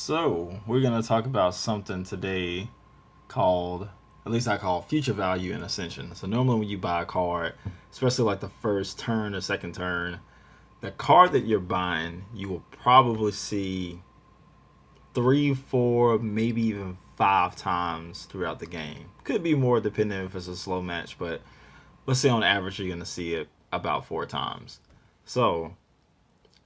So, we're going to talk about something today called, at least I call future value in Ascension. So, normally when you buy a card, especially like the first turn or second turn, the card that you're buying, you will probably see three, four, maybe even five times throughout the game. Could be more depending if it's a slow match, but let's say on average you're going to see it about four times. So,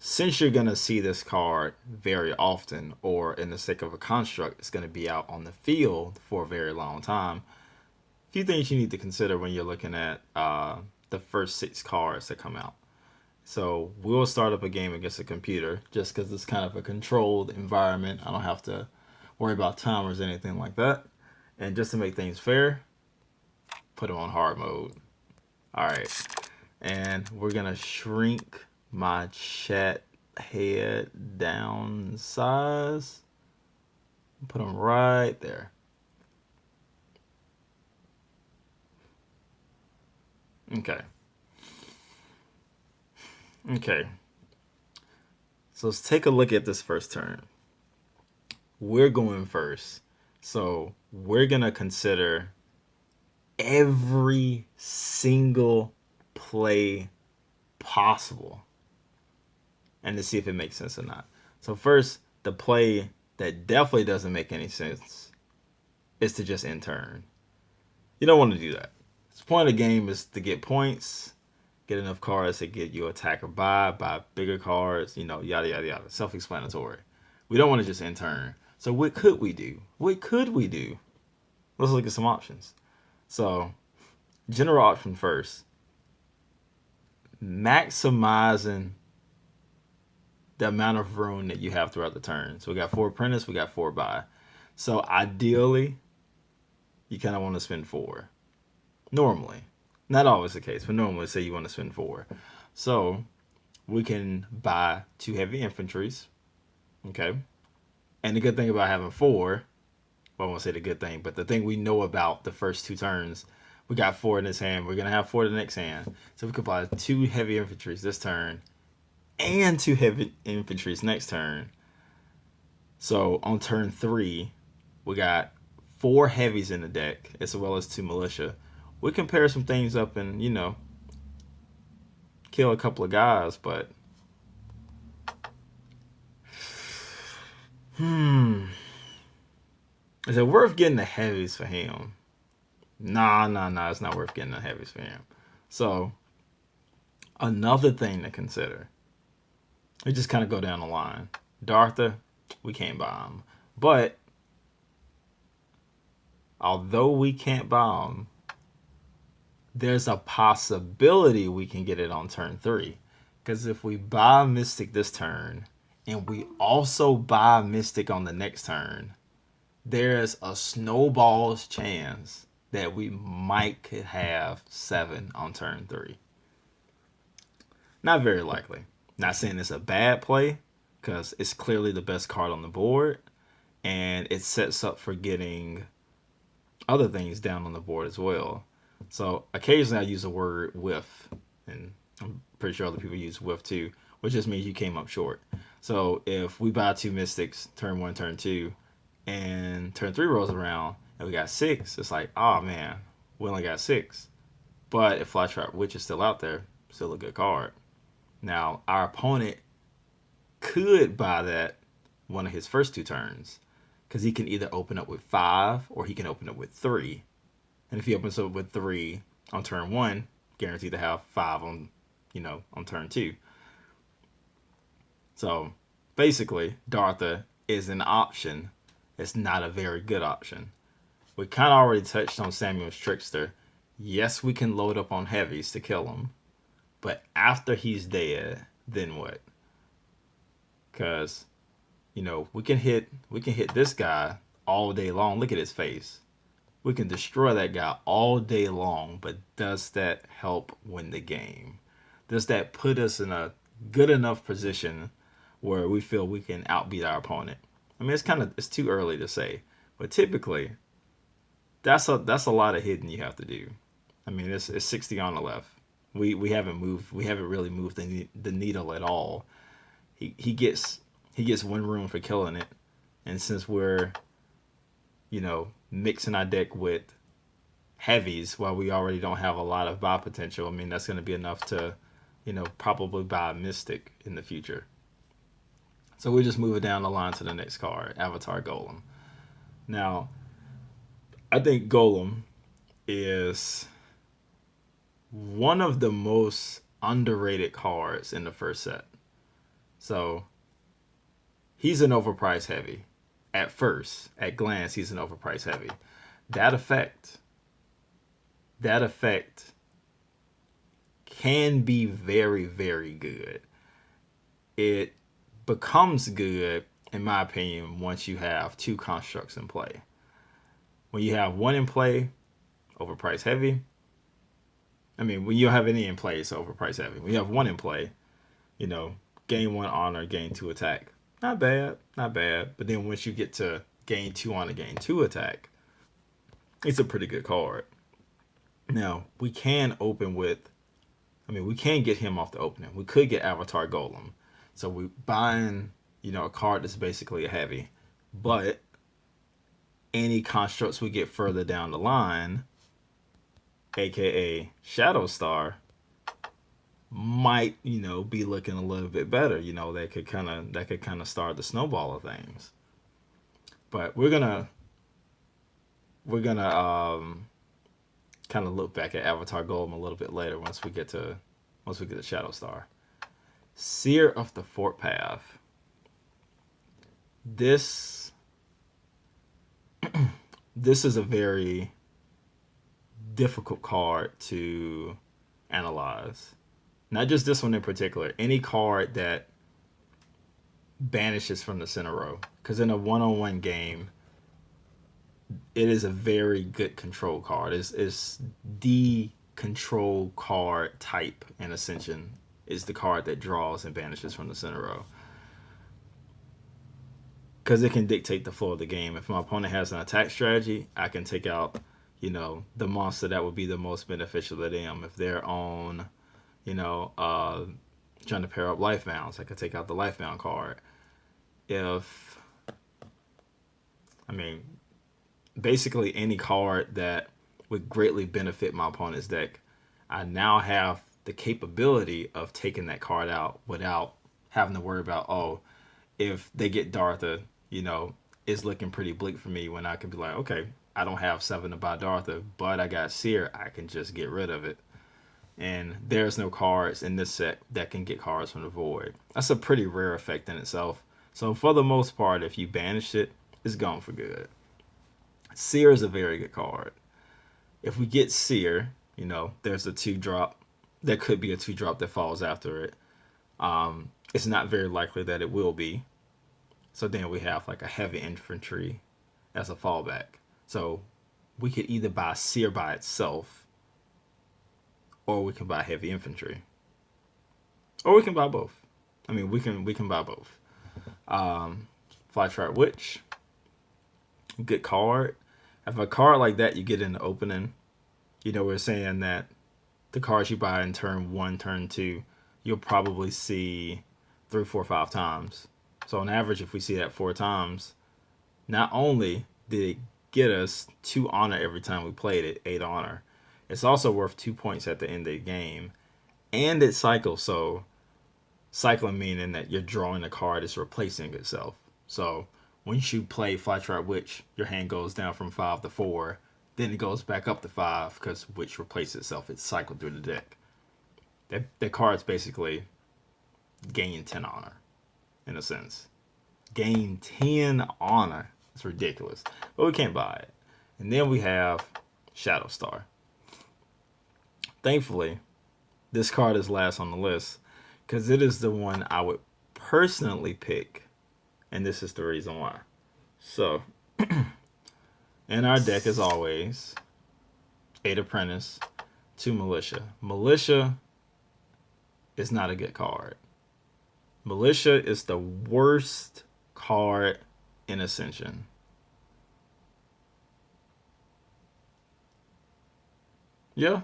since you're going to see this card very often, or in the sake of a construct, it's going to be out on the field for a very long time, a few things you need to consider when you're looking at the first six cards that come out. So we'll start up a game against a computer just because it's kind of a controlled environment. I don't have to worry about timers or anything like that. And just to make things fair, put them on hard mode. All right. And we're going to shrink my chat head down size. Put them right there. Okay. Okay. So let's take a look at this first turn. We're going first. So we're going to consider every single play possible and to see if it makes sense or not. So first, the play that definitely doesn't make any sense is to just end turn. You don't want to do that. The point of the game is to get points, get enough cards to get you attack or buy bigger cards, yada, yada, yada. Self-explanatory. We don't want to just end turn. So what could we do? Let's look at some options. So, general option first. Maximizing the amount of room that you have throughout the turn. So we got 4 apprentice, we got 4 buy. So ideally, you kind of want to spend 4. Normally. Not always the case, but normally say you want to spend 4. So we can buy 2 heavy infantries. Okay. And the good thing about having 4, well, I won't say the good thing, but the thing we know about the first 2 turns, we got 4 in this hand. We're going to have 4 in the next hand. So we could buy 2 heavy infantries this turn and 2 heavy infantries next turn. So on turn 3, we got 4 heavies in the deck as well as 2 militia. We can pair some things up and, kill a couple of guys, but is it worth getting the heavies for him? Nah, it's not worth getting the heavies for him. So, another thing to consider. We just kind of go down the line. Dartha, we can't buy him. But, although we can't buy him, there's a possibility we can get it on turn 3. Because if we buy Mystic this turn, and we also buy Mystic on the next turn, there's a snowball's chance that we might could have 7 on turn 3. Not very likely. Not saying it's a bad play, because it's clearly the best card on the board, and it sets up for getting other things down on the board as well. So occasionally I use the word whiff, and I'm pretty sure other people use whiff too, which just means you came up short. So if we buy 2 Mystics, turn 1, turn 2, and turn 3 rolls around, and we got 6, it's like, oh man, we only got 6. But if Flytrap Witch is still out there, still a good card. Now, our opponent could buy that one of his first 2 turns, because he can either open up with 5 or he can open up with 3. And if he opens up with 3 on turn 1, guaranteed to have 5 on, on turn 2. So basically, Dartha is an option. It's not a very good option. We kind of already touched on Samuel's Trickster. Yes, we can load up on heavies to kill him. But after he's dead, then what? Because, we can hit this guy all day long. Look at his face. We can destroy that guy all day long, but does that help win the game? Does that put us in a good enough position where we feel we can outbeat our opponent? I mean, it's too early to say, but typically, that's a lot of hitting you have to do. I mean, it's 60 on the left. We haven't really moved the needle at all. He gets 1 room for killing it, And since we're, mixing our deck with heavies while we already don't have a lot of buy potential, I mean, that's going to be enough to, probably buy a Mystic in the future. So we're just moving down the line to the next card, Avatar Golem. Now, I think Golem is one of the most underrated cards in the first set. So he's an overpriced heavy. At first, at glance, he's an overpriced heavy. That effect can be very, very good. It becomes good, in my opinion, once you have two constructs in play. When you have one in play, overpriced heavy. I mean, when you don't have any in play, it's overpriced heavy. When you have one in play, gain 1 honor, gain 2 attack. Not bad, not bad. But then once you get to gain 2 honor, gain 2 attack, it's a pretty good card. Now, we can get him off the opening. We could get Avatar Golem. So we're buying, a card that's basically a heavy. But any constructs we get further down the line, aka Shadow Star, might, be looking a little bit better. That could kind of start the snowball of things. But we're gonna kind of look back at Avatar Golem a little bit later once we get to Shadow Star. Seer of the Fort Path. This is a very difficult card to analyze. Not just this one in particular. Any card that banishes from the center row. Because in a one-on-one game, it is a very good control card. It's the control card type in Ascension. Is the card that draws and banishes from the center row. Because it can dictate the flow of the game. If my opponent has an attack strategy, I can take out, the monster that would be the most beneficial to them. If they're on, trying to pair up life bounds, I could take out the life bound card. Basically any card that would greatly benefit my opponent's deck, I now have the capability of taking that card out without having to worry about, if they get Dartha, it's looking pretty bleak for me, when I could be like, okay, I don't have 7 to buy Dartha, but I got Seer, I can just get rid of it. And there's no cards in this set that can get cards from the void. That's a pretty rare effect in itself. So for the most part, if you banish it, it's gone for good. Seer is a very good card. If we get Seer, there's a 2-drop. There could be a 2-drop that falls after it. It's not very likely that it will be. So then we have like a heavy infantry as a fallback. So we could either buy Seer by itself, or we can buy heavy infantry, or we can buy both. I mean, we can buy both. Flytrap Witch, good card. If a card like that you get in the opening, we're saying that the cards you buy in turn 1, turn 2, you'll probably see 3, 4, 5 times. So on average, if we see that 4 times, not only did it get us 2 honor every time we played it, 8 honor, it's also worth 2 points at the end of the game, and it cycles. So cycling meaning that you're drawing a card that's replacing itself. So once you play Flytrap Witch, your hand goes down from 5 to 4, then it goes back up to 5 because Witch replaces itself. It's cycled through the deck. That card's basically gain 10 honor, in a sense. Gain 10 honor. It's ridiculous. But we can't buy it. And then we have Shadow Star. Thankfully, this card is last on the list because it is the one I would personally pick. And this is the reason why. So, in our deck, as always, 8 Apprentice, 2 Militia. Militia is not a good card. Militia is the worst card in Ascension. Yeah.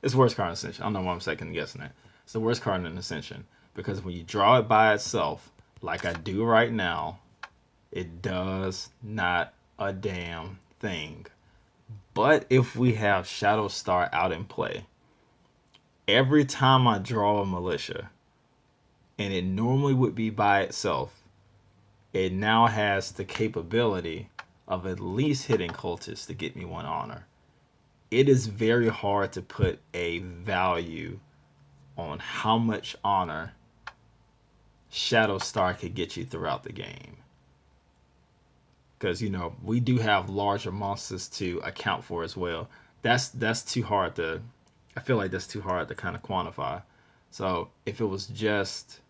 It's the worst card in Ascension. I don't know why I'm second guessing it. It's the worst card in Ascension. Because when you draw it by itself, like I do right now, It does not a damn thing. But if we have Shadow Star out in play, every time I draw a militia, and it normally would be by itself, it now has the capability of at least hitting cultists to get me 1 honor. It is very hard to put a value on how much honor Shadow Star could get you throughout the game. Because, we do have larger monsters to account for as well. That's too hard to, I feel like that's too hard to kind of quantify. So if it was just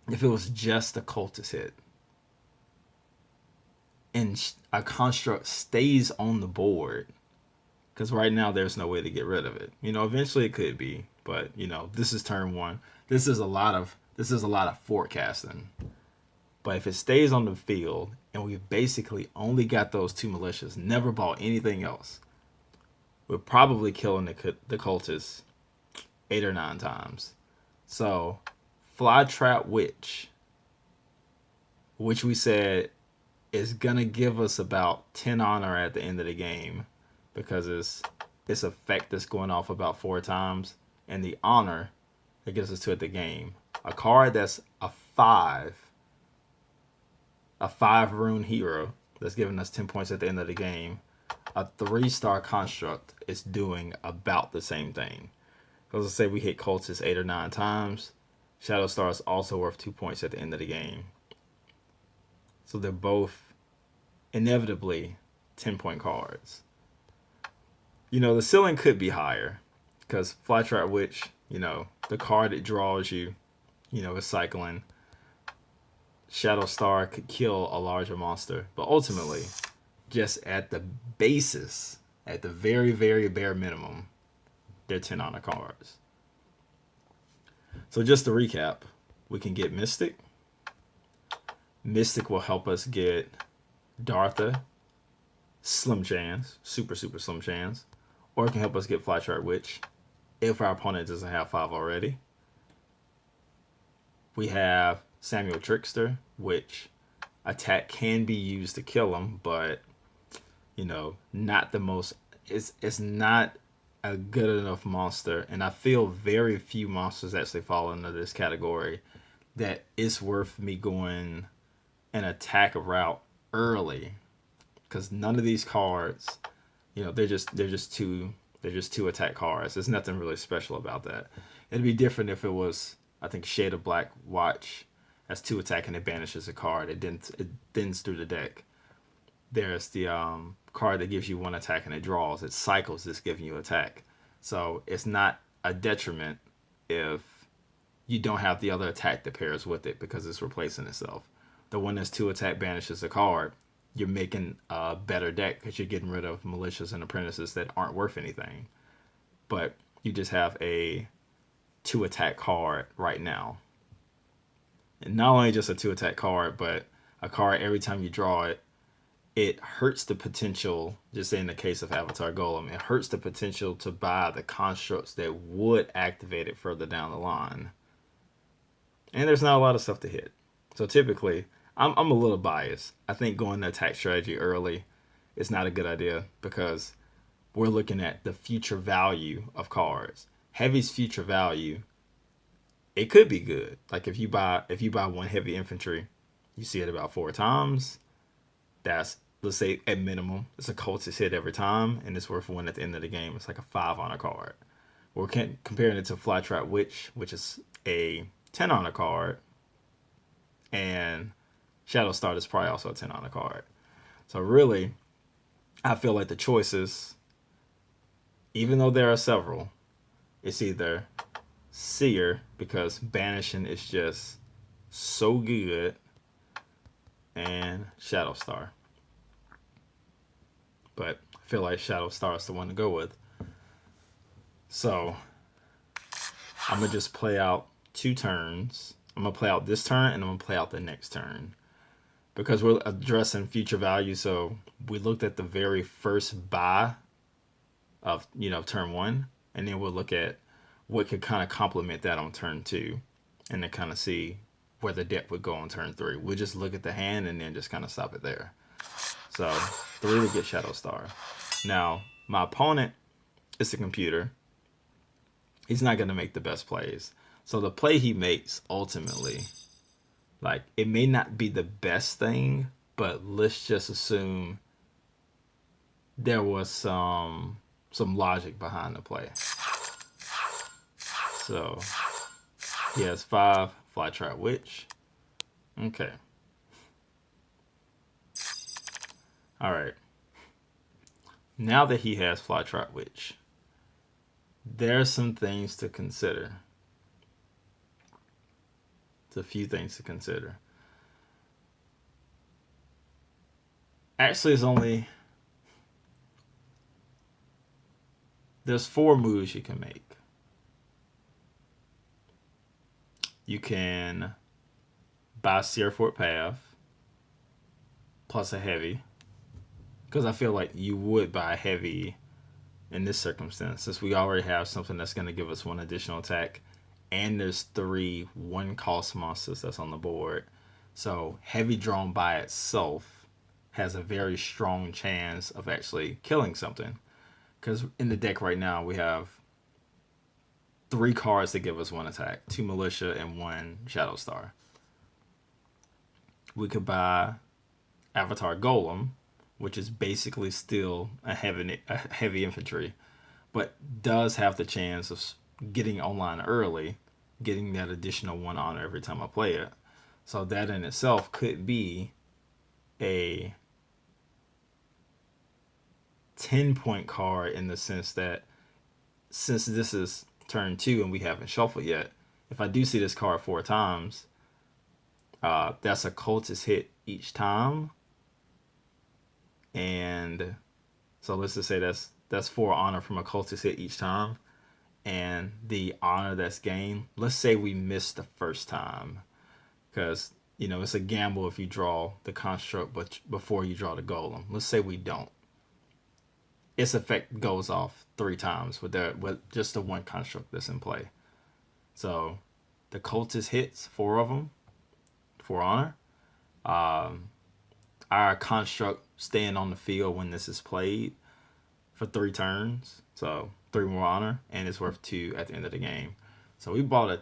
a cultist hit and a construct stays on the board, because right now there's no way to get rid of it. Eventually it could be, but this is turn 1. This is a lot of forecasting. But if it stays on the field and we've basically only got those 2 militias, never bought anything else, we're probably killing the cultists 8 or 9 times. So, Flytrap Witch, which we said is gonna give us about 10 honor at the end of the game, because its effect is going off about 4 times, and the honor that gives us 2 at the game. A card that's a 5 rune hero that's giving us 10 points at the end of the game. A 3-star construct is doing about the same thing. Because let's say we hit cultists 8 or 9 times, Shadow Star is also worth 2 points at the end of the game. So they're both inevitably 10-point cards. The ceiling could be higher, because Flytrap Witch, the card it draws you, is cycling. Shadow Star could kill a larger monster, but ultimately, just at the basis, at the very, very bare minimum, they're 10 honor cards. So just to recap, we can get Mystic. Mystic will help us get Dartha, slim chance, super, super slim chance, or it can help us get Flytrap Witch if our opponent doesn't have 5 already. We have Samuel Trickster, which attack can be used to kill him, but not the most. It's not a good enough monster, and I feel very few monsters actually fall under this category that it's worth me going an attack route early, because none of these cards, they're just two attack cards. There's nothing really special about that. It'd be different if it was, I think, Shade of Black Watch. That's 2 attack and it banishes a card. It thins through the deck. There's the card that gives you 1 attack and it draws. It cycles this giving you attack. So it's not a detriment if you don't have the other attack that pairs with it, because it's replacing itself. The one that's 2 attack banishes a card, you're making a better deck because you're getting rid of militias and apprentices that aren't worth anything. But you just have a 2 attack card right now. And not only just a 2 attack card, but a card every time you draw it, it hurts the potential, just in the case of Avatar Golem, it hurts the potential to buy the constructs that would activate it further down the line. And there's not a lot of stuff to hit. So typically, I'm a little biased. I think going to attack strategy early is not a good idea, because we're looking at the future value of cards. Heavy's future value, it could be good. Like if you buy 1 heavy infantry, you see it about 4 times. That's, let's say, at minimum, it's a cultist hit every time, and it's worth 1 at the end of the game. It's like a 5 honor card. We're comparing it to Flytrap Witch, which is a 10 honor card, and Shadow Star is probably also a 10 honor card. So really, I feel like the choices, even though there are several, it's either Seer, because banishing is just so good, and Shadow Star. But I feel like Shadow Star is the one to go with. So I'm going to just play out 2 turns. I'm going to play out this turn, and I'm going to play out the next turn, because we're addressing future value. So we looked at the very first buy of, turn 1, and then we'll look at what could kind of complement that on turn 2, and then kind of see where the deck would go on turn 3. We'll just look at the hand and then just kind of stop it there. So 3 to get Shadow Star. Now, my opponent is a computer. He's not going to make the best plays. So the play he makes ultimately, like, it may not be the best thing, but let's just assume there was some logic behind the play. So he has 5 Flytrap Witch. Okay. All right. Now that he has Flytrap Witch, there's some things to consider. It's a few things to consider. Actually, there's 4 moves you can make. You can buy Seer Fort Path plus a heavy, because I feel like you would buy a heavy in this circumstance, since we already have something that's going to give us 1 additional attack, and there's 3 1-cost monsters that's on the board. So heavy drawn by itself has a very strong chance of actually killing something, because in the deck right now we have 3 cards that give us 1 attack, 2 Militia and 1 Shadow Star. We could buy Avatar Golem, which is basically still a heavy infantry, but does have the chance of getting online early, getting that additional 1 honor every time I play it. So that in itself could be a 10-point card, in the sense that, since this is turn 2 and we haven't shuffled yet, if I do see this card 4 times, that's a cultist hit each time. And so let's just say that's 4 honor from a cultist hit each time. And the honor that's gained, let's say we missed the first time, because, you know, it's a gamble if you draw the construct but before you draw the golem. Let's say we don't. Its effect goes off 3 times with just the 1 construct that's in play. So the cultist hits 4 of them, 4 honor. Our construct staying on the field when this is played for 3 turns, so 3 more honor, and it's worth 2 at the end of the game. So we bought a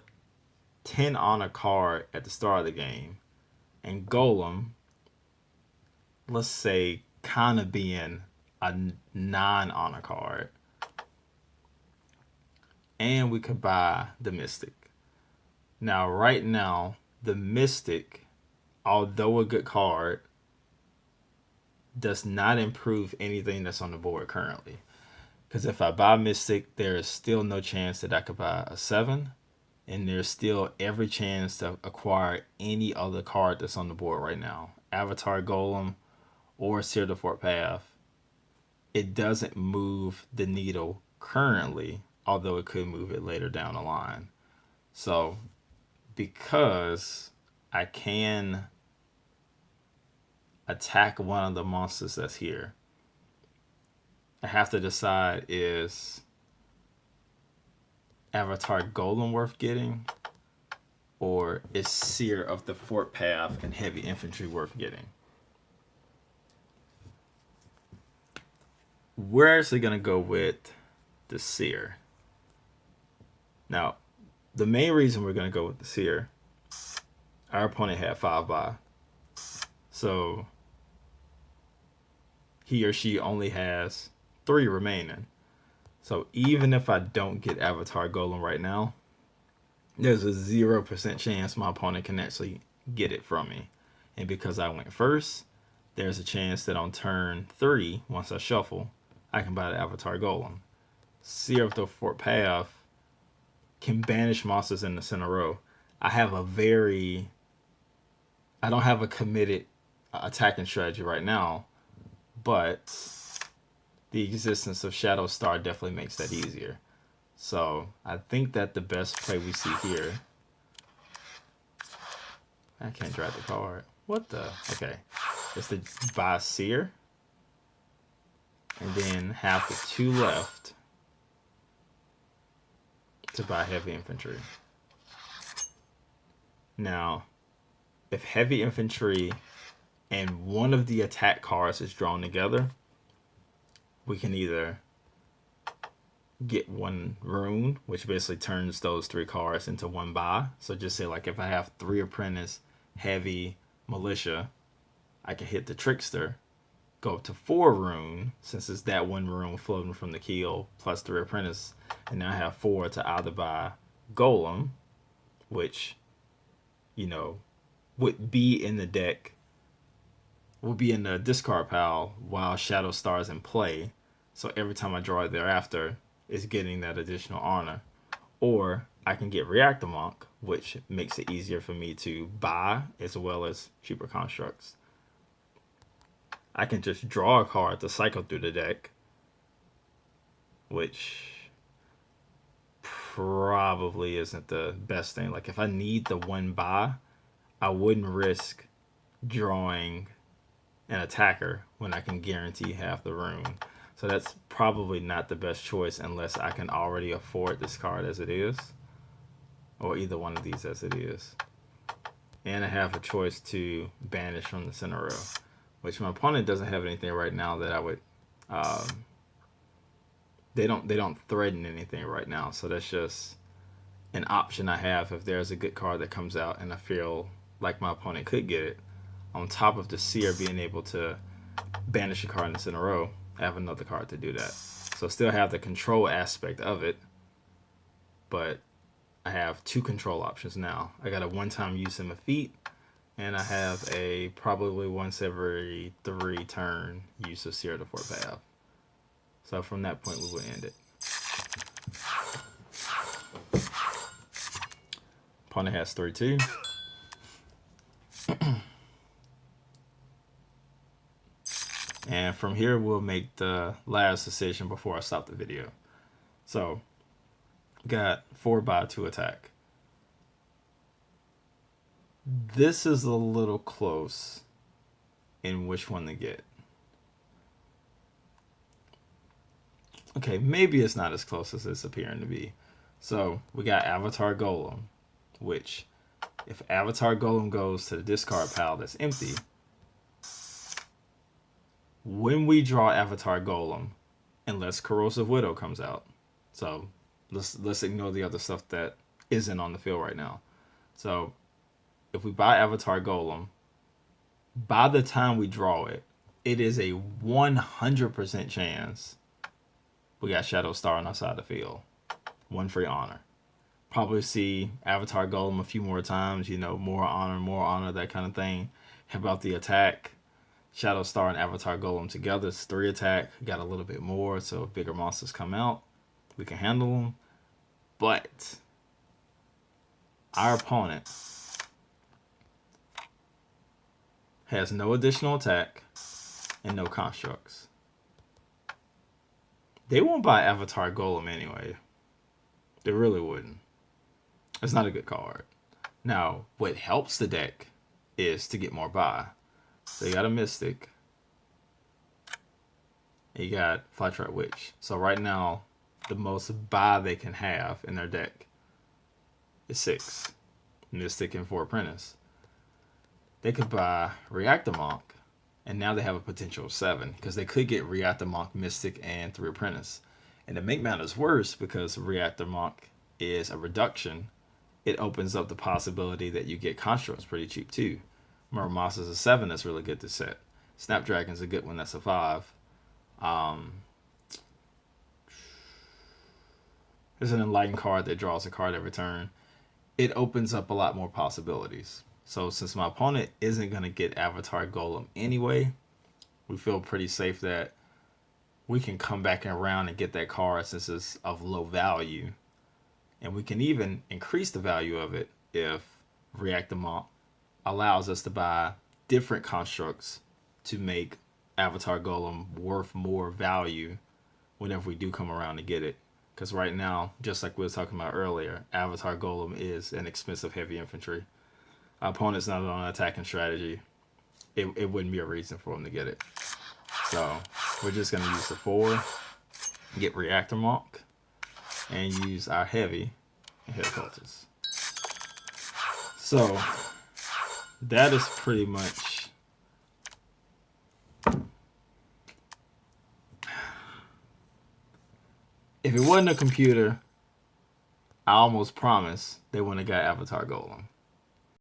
10 honor card at the start of the game, and Golem, let's say, kind of being a 9 honor card. And we could buy the Mystic. Now, right now, the Mystic, although a good card, does not improve anything that's on the board currently. Because if I buy Mystic, there is still no chance that I could buy a 7. And there's still every chance to acquire any other card that's on the board right now. Avatar Golem or Seer the Fort Path. It doesn't move the needle currently, although it could move it later down the line. So, because I can attack one of the monsters that's here, I have to decide, is Avatar Golem worth getting, or is Seer of the Fort Path and Heavy Infantry worth getting? We're actually going to go with the Seer. Now, the main reason we're going to go with the Seer, our opponent had 5 buy. So he or she only has 3 remaining. So even if I don't get Avatar Golem right now, there's a 0% chance my opponent can actually get it from me. And because I went first, there's a chance that on turn 3, once I shuffle, I can buy the Avatar Golem. Seer of the Fort Path can banish monsters in the center row. I don't have a committed attacking strategy right now, but the existence of Shadow Star definitely makes that easier. So I think that the best play we see here, I can't drag the card. What the? Okay. Is to buy Seer, and then have the 2 left to buy Heavy Infantry. Now, if heavy infantry and one of the attack cards is drawn together, we can either get one rune, which basically turns those 3 cards into one buy. So just say like if I have 3 apprentice, heavy, militia, I can hit the trickster, go up to 4 rune, since it's that one rune floating from the keel, plus 3 apprentice, and now I have 4 to either buy golem, which, you know, would be in the deck, will be in the discard pile while Shadow Star is in play. So every time I draw it thereafter, it's getting that additional honor. Or I can get Reactor Monk, which makes it easier for me to buy as well as cheaper constructs. I can just draw a card to cycle through the deck, which probably isn't the best thing. Like if I need the one buy, I wouldn't risk drawing an attacker when I can guarantee half the rune. So that's probably not the best choice unless I can already afford this card as it is, or either one of these as it is. And I have a choice to banish from the center row, which my opponent doesn't have anything right now that I would. They don't threaten anything right now, so that's just an option I have if there's a good card that comes out and I feel like my opponent could get it. On top of the seer being able to banish a card in the center row, I have another card to do that. So still have the control aspect of it, but I have 2 control options now. I got a one-time use in my feet, and I have a probably once every 3 turn use of Seer to 4 path. So from that point, we will end it. Opponent has 3-2. And from here, we'll make the last decision before I stop the video. So, got 4 buy to attack. This is a little close in which one to get. Okay, maybe it's not as close as it's appearing to be. So, we got Avatar Golem, which, if Avatar Golem goes to the discard pile that's empty, when we draw Avatar Golem, unless Corrosive Widow comes out. So let's ignore the other stuff that isn't on the field right now. So if we buy Avatar Golem, by the time we draw it, it is a 100% chance we got Shadow Star on our side of the field. 1 free honor. Probably see Avatar Golem a few more times, you know, more honor, that kind of thing. How about the attack? Shadow Star and Avatar Golem together is 3 attack. Got a little bit more, so if bigger monsters come out, we can handle them. But our opponent has no additional attack and no constructs. They won't buy Avatar Golem anyway. They really wouldn't. It's not a good card. Now, what helps the deck is to get more buy. So you got a Mystic. You got Flytrap Witch. So right now, the most buy they can have in their deck is 6. Mystic and 4 Apprentice. They could buy Reactor Monk, and now they have a potential of 7, because they could get Reactor Monk, Mystic, and 3 Apprentice. And to make matters worse, because Reactor Monk is a reduction, it opens up the possibility that you get constructs pretty cheap too. Murmasa is a 7 that's really good to set. Snapdragon's a good one that's a 5. There's an Enlightened card that draws a card every turn. It opens up a lot more possibilities. So since my opponent isn't going to get Avatar Golem anyway, we feel pretty safe that we can come back around and get that card since it's of low value. And we can even increase the value of it if Reactor Monk allows us to buy different constructs to make Avatar Golem worth more value whenever we do come around to get it. Because right now, just like we were talking about earlier, Avatar Golem is an expensive heavy infantry. Our opponent's not on an attacking strategy. It wouldn't be a reason for him to get it. So we're just going to use the 4, get Reactor Monk, and use our heavy and hit cultists. So That is pretty much. If it wasn't a computer, I almost promise they wouldn't have got Avatar Golem.